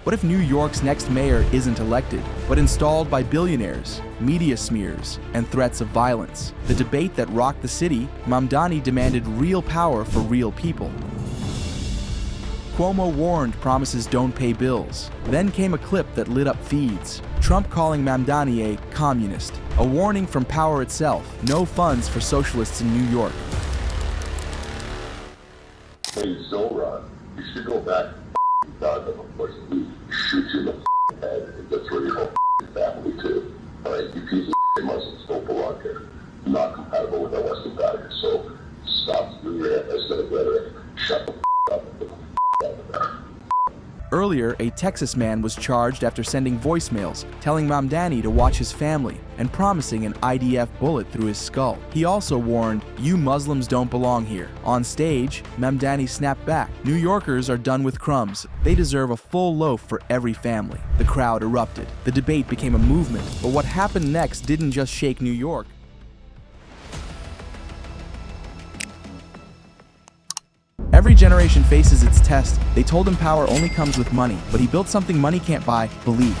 What if New York's next mayor isn't elected, but installed by billionaires, media smears, and threats of violence? The debate that rocked the city, Mamdani demanded real power for real people. Cuomo warned promises don't pay bills. Then came a clip that lit up feeds. Trump calling Mamdani a communist. A warning from power itself. No funds for socialists in New York. Hey, Zoran, you should go back to God of a person who shoots you in the head and gets rid of your whole family too. Alright, you pieces of Muslims don't belong here. Not compatible with our Western values. So stop doing your anti-Semitic rhetoric. Shut the up and get the out of there. Earlier, a Texas man was charged after sending voicemails telling Mamdani to watch his family and promising an IDF bullet through his skull. He also warned, "You Muslims don't belong here." On stage, Mamdani snapped back, "New Yorkers are done with crumbs. They deserve a full loaf for every family." The crowd erupted. The debate became a movement. But what happened next didn't just shake New York. Every generation faces its test. They told him power only comes with money, but he built something money can't buy: belief.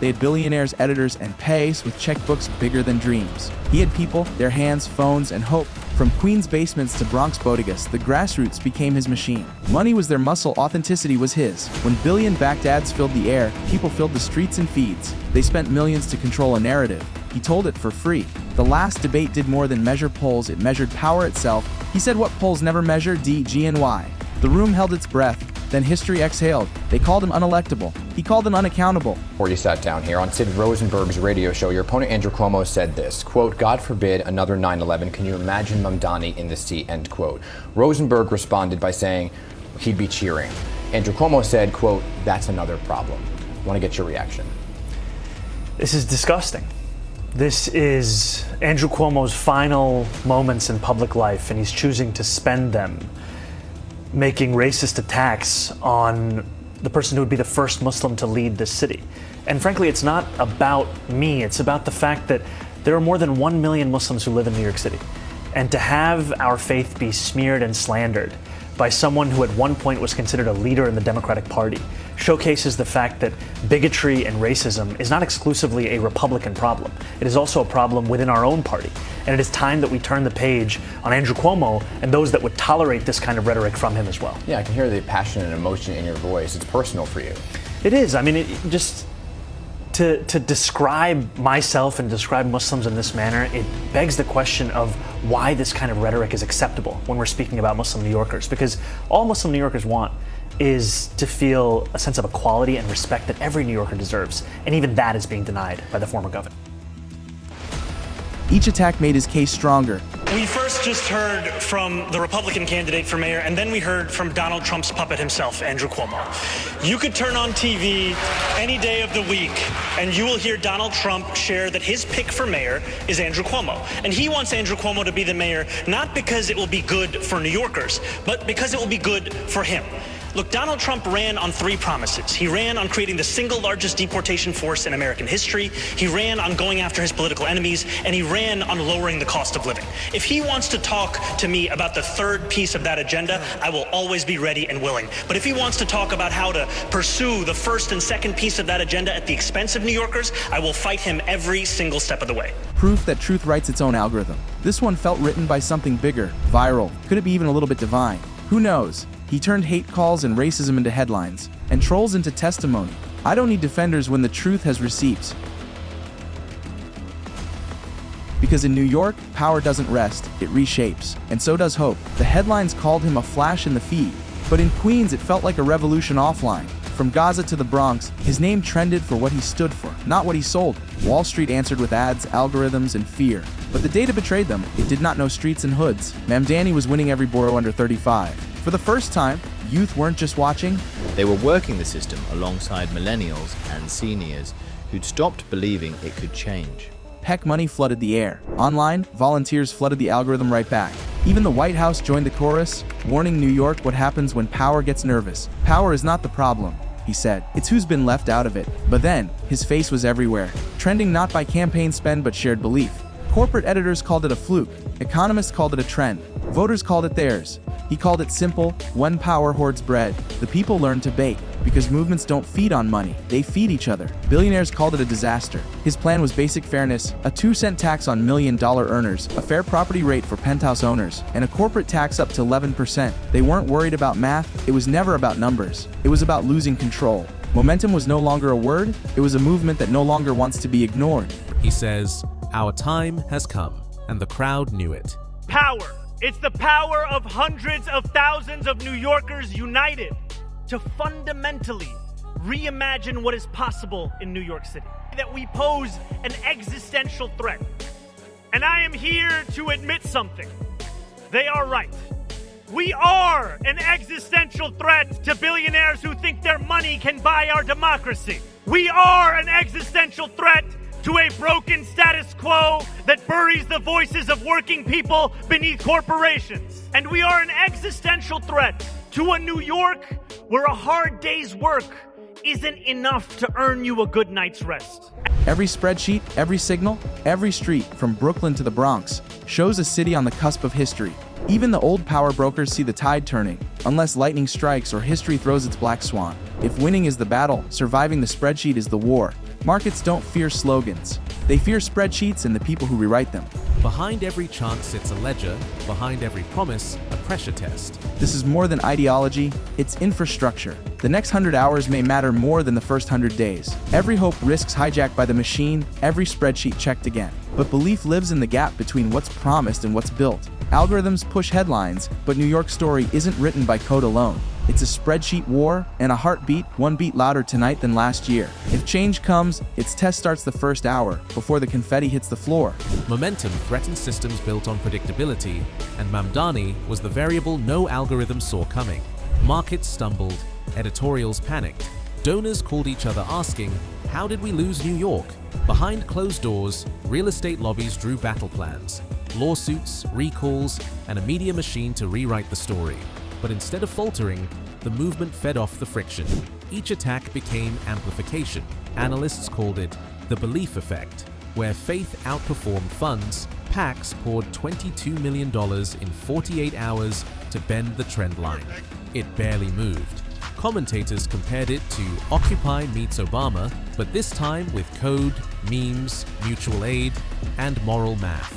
They had Billionaires, editors, and pace with checkbooks bigger than dreams. He had people, their hands, phones, and hope. From Queens basements to Bronx bodegas, the grassroots became his machine. Money was their muscle, authenticity was his. When billion-backed ads filled the air, people filled the streets and feeds. They spent millions to control a narrative. He told it for free. The last debate did more than measure polls, it measured power itself. He said what polls never measure: D, G, and Y. The room held its breath. Then history exhaled. They called him unelectable. He called them unaccountable. Before you sat down here on Sid Rosenberg's radio show, your opponent Andrew Cuomo said this, quote, "God forbid another 9/11. Can you imagine Mamdani in the seat?" End quote. Rosenberg responded by saying he'd be cheering. Andrew Cuomo said, quote, "That's another problem." I want to get your reaction. This is disgusting. This is Andrew Cuomo's final moments in public life, and he's choosing to spend them making racist attacks on the person who would be the first Muslim to lead this city. And frankly, it's not about me. It's about the fact that there are more than 1 million Muslims who live in New York City. And to have our faith be smeared and slandered by someone who at one point was considered a leader in the Democratic Party showcases the fact that bigotry and racism is not exclusively a Republican problem. It is also a problem within our own party. And it is time that we turn the page on Andrew Cuomo and those that would tolerate this kind of rhetoric from him as well. Yeah, I can hear the passion and emotion in your voice. It's personal for you. It is. I mean, to describe myself and describe Muslims in this manner, it begs the question of why this kind of rhetoric is acceptable when we're speaking about Muslim New Yorkers. Because all Muslim New Yorkers want is to feel a sense of equality and respect that every New Yorker deserves. And even that is being denied by the former governor. Each attack made his case stronger. We first just heard from the Republican candidate for mayor, and then we heard from Donald Trump's puppet himself, Andrew Cuomo. You could turn on TV any day of the week, and you will hear Donald Trump share that his pick for mayor is Andrew Cuomo. And he wants Andrew Cuomo to be the mayor, not because it will be good for New Yorkers, but because it will be good for him. Look, Donald Trump ran on 3 promises. He ran on creating the single largest deportation force in American history. He ran on going after his political enemies, and he ran on lowering the cost of living. If he wants to talk to me about the 3rd piece of that agenda, I will always be ready and willing. But if he wants to talk about how to pursue the 1st and 2nd piece of that agenda at the expense of New Yorkers, I will fight him every single step of the way. Proof that truth writes its own algorithm. This one felt written by something bigger, viral, could it be even a little bit divine? Who knows? He turned hate calls and racism into headlines, and trolls into testimony. I don't need defenders when the truth has receipts. Because in New York, power doesn't rest, it reshapes. And so does hope. The headlines called him a flash in the feed. But in Queens, it felt like a revolution offline. From Gaza to the Bronx, his name trended for what he stood for, not what he sold. Wall Street answered with ads, algorithms, and fear. But the data betrayed them. It did not know streets and hoods. Mamdani was winning every borough under 35. For the first time, youth weren't just watching. They were working the system alongside millennials and seniors who'd stopped believing it could change. PAC money flooded the air. Online, volunteers flooded the algorithm right back. Even the White House joined the chorus, warning New York what happens when power gets nervous. Power is not the problem, he said. It's who's been left out of it. But then, his face was everywhere, trending not by campaign spend but shared belief. Corporate editors called it a fluke. Economists called it a trend. Voters called it theirs. He called it simple: when power hoards bread, the people learn to bake, because movements don't feed on money, they feed each other. Billionaires called it a disaster. His plan was basic fairness, a 2-cent tax on million-dollar earners, a fair property rate for penthouse owners, and a corporate tax up to 11%. They weren't worried about math, it was never about numbers. It was about losing control. Momentum was no longer a word, it was a movement that no longer wants to be ignored. He says, "Our time has come," and the crowd knew it. Power. It's the power of hundreds of thousands of New Yorkers united to fundamentally reimagine what is possible in New York City. That we pose an existential threat. And I am here to admit something. They are right. We are an existential threat to billionaires who think their money can buy our democracy. We are an existential threat to a broken status quo that buries the voices of working people beneath corporations. And we are an existential threat to a New York where a hard day's work isn't enough to earn you a good night's rest. Every spreadsheet, every signal, every street, from Brooklyn to the Bronx, shows a city on the cusp of history. Even the old power brokers see the tide turning, unless lightning strikes or history throws its black swan. If winning is the battle, surviving the spreadsheet is the war. Markets don't fear slogans. They fear spreadsheets and the people who rewrite them. Behind every chant sits a ledger, behind every promise, a pressure test. This is more than ideology, it's infrastructure. The next 100 hours may matter more than the first 100 days. Every hope risks hijacked by the machine, every spreadsheet checked again. But belief lives in the gap between what's promised and what's built. Algorithms push headlines, but New York's story isn't written by code alone. It's a spreadsheet war and a heartbeat, one beat louder tonight than last year. If change comes, its test starts the first hour, before the confetti hits the floor. Momentum threatened systems built on predictability, and Mamdani was the variable no algorithm saw coming. Markets stumbled, editorials panicked, donors called each other asking, "How did we lose New York?" Behind closed doors, real estate lobbies drew battle plans, lawsuits, recalls, and a media machine to rewrite the story. But instead of faltering, the movement fed off the friction. Each attack became amplification. Analysts called it the belief effect, where faith outperformed funds. PACs poured $22 million in 48 hours to bend the trend line. It barely moved. Commentators compared it to Occupy meets Obama, but this time with code, memes, mutual aid, and moral math.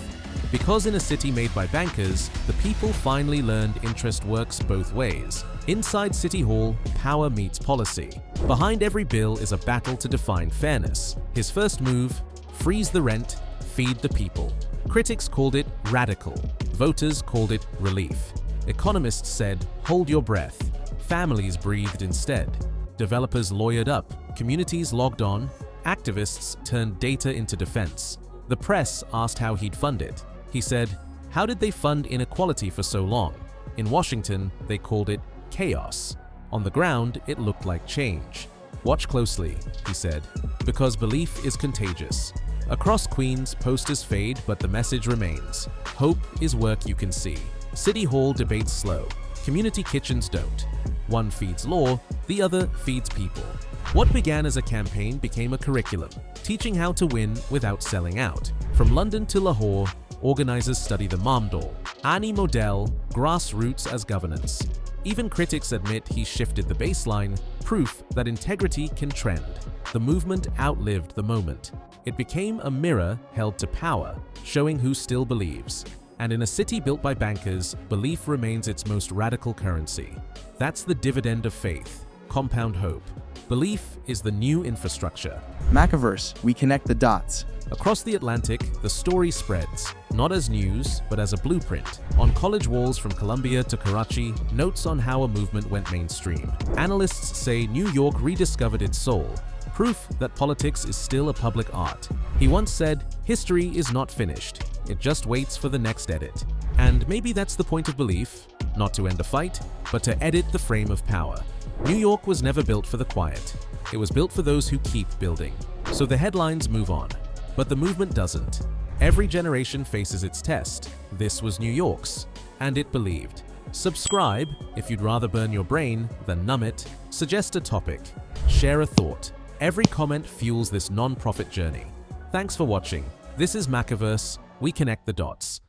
Because in a city made by bankers, the people finally learned interest works both ways. Inside City Hall, power meets policy. Behind every bill is a battle to define fairness. His first move: freeze the rent, feed the people. Critics called it radical. Voters called it relief. Economists said, hold your breath. Families breathed instead. Developers lawyered up. Communities logged on. Activists turned data into defense. The press asked how he'd fund it. He said, how did they fund inequality for so long? In Washington, they called it chaos. On the ground, it looked like change. Watch closely, he said, because belief is contagious. Across Queens, posters fade, but the message remains. Hope is work you can see. City Hall debates slow. Community kitchens don't. One feeds law, the other feeds people. What began as a campaign became a curriculum, teaching how to win without selling out. From London to Lahore, organizers study the Mamdani, Ani model, grassroots as governance. Even critics admit he shifted the baseline, proof that integrity can trend. The movement outlived the moment. It became a mirror held to power, showing who still believes. And in a city built by bankers, belief remains its most radical currency. That's the dividend of faith, compound hope. Belief is the new infrastructure. Makaverse, we connect the dots. Across the Atlantic, the story spreads, not as news, but as a blueprint. On college walls from Columbia to Karachi, notes on how a movement went mainstream. Analysts say New York rediscovered its soul, proof that politics is still a public art. He once said, history is not finished, it just waits for the next edit. And maybe that's the point of belief, not to end a fight, but to edit the frame of power. New York was never built for the quiet. It was built for those who keep building. So the headlines move on. But the movement doesn't. Every generation faces its test. This was New York's, and it believed. Subscribe if you'd rather burn your brain than numb it. Suggest a topic. Share a thought. Every comment fuels this non-profit journey. Thanks for watching. This is Makaverse. We connect the dots.